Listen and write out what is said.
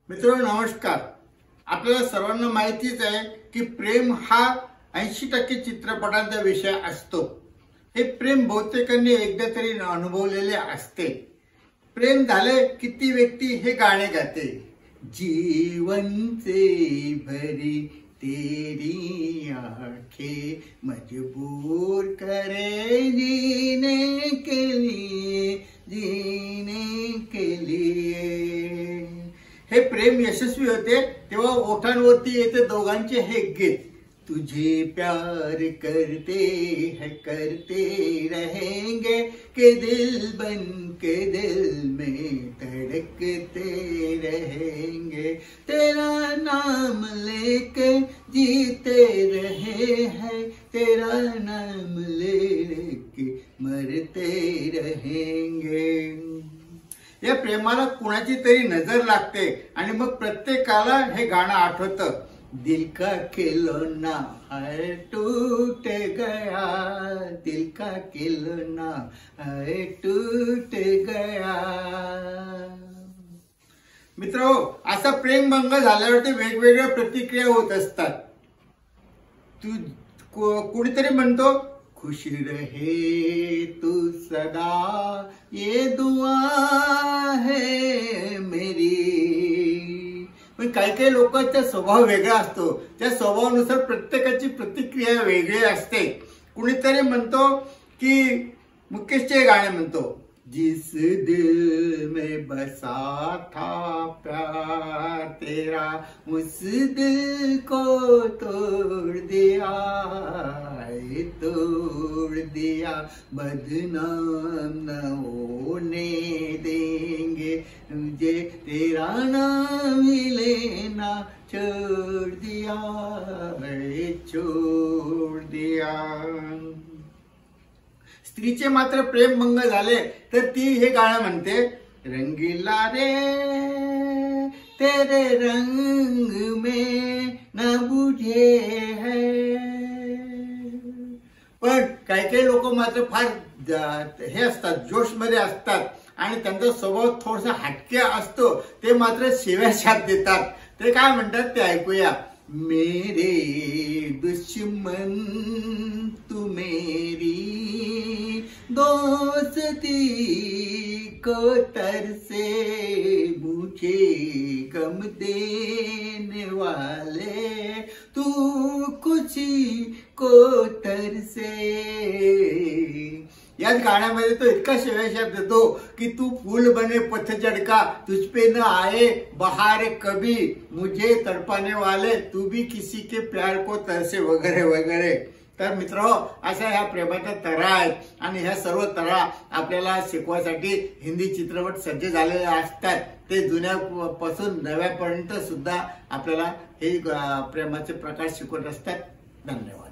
मित्रांनो नमस्कार। आपल्याला सर्वांना माहितीच आहे की प्रेम हा 80% चित्रपटांचा विषय असतो। हे प्रेम बहुतेकांनी एकदा तरी अनुभवलेले असते। प्रेम झाले किती व्यक्ती हे गाणे गाते, जीवन से भरी तेरी आंखें मजबूर करे जीने के लिए, जीने के लिए। हे प्रेम यशस्वी होते तेव्हा ओठांवरती येते दोघांचे हे गीत, तुझे प्यार करते हैं करते रहेंगे के दिल बन के दिल में धड़कते रहेंगे, तेरा नाम लेके जीते रहे हैं, तेरा नाम लेके मरते रहेंगे। या प्रेमाला कुणाची तरी नजर लागते आणि मग प्रत्येकाला हे गाणं आठवतं, दिल का खिलौना है टूट गया, दिल का खिलौना है टूट गया। मित्रो, असा प्रेमभंग झाल्यावरती वेगवेगळ्या प्रतिक्रिया होत असतात। कुणीतरी म्हणतो खुश रहे तू सदा ये दुआ है मेरी। पण काही लोकांचा स्वभाव वेगळा असतो, त्या स्वभावानुसार प्रत्येकाची प्रतिक्रिया वेगळी असते। कुणीतरी म्हणतो की मुकेशचे गाणे म्हणतो, जिस दिल में बसा था प्यार तेरा उस दिल को तोड़ दिया, तोड़ दिया, बदनाम न होने देंगे मुझे, तेरा नाम ही लेना छोड़ दिया, छोड़ दिया। स्त्रीचे मात्र प्रेमभंग झाले तर ती हे गाणं म्हणते, रंगीला रे तेरे रंग में न बुझे है। पण काही लोक मात्र फार हे असतात, जोश मध्ये असतात आणि त्यांचा स्वभाव थोडासा हटके असतो, ते मात्र शिव्या शाप देतात। ते काय म्हणतात ते ऐकूया। मेरे दुश्मन तू मेरी दोस्ती को तरसे, मुझे गम देने वाले तू खुशी को तरसे। याच गाण्यामध्ये तो इतका शिव्याशाप देतो की तू फूल बने पतझड़ का, तुझ पे न आए बहार कभी, मुझे तड़पाने वाले तू भी किसी के प्यार को तरसे, वगैरे वगैरे। तर मित्रो, अशा ह्या प्रेमाच्या तरा आहेत आणि ह्या सर्व तरा आपल्याला शिकवायसाठी हिंदी चित्रपट सज्ज झालेले असतात। ते जुन्यापासून नव्यापर्यंत सुद्धा आपल्याला हे प्रेमाचे प्रकार शिकवत असतात। धन्यवाद।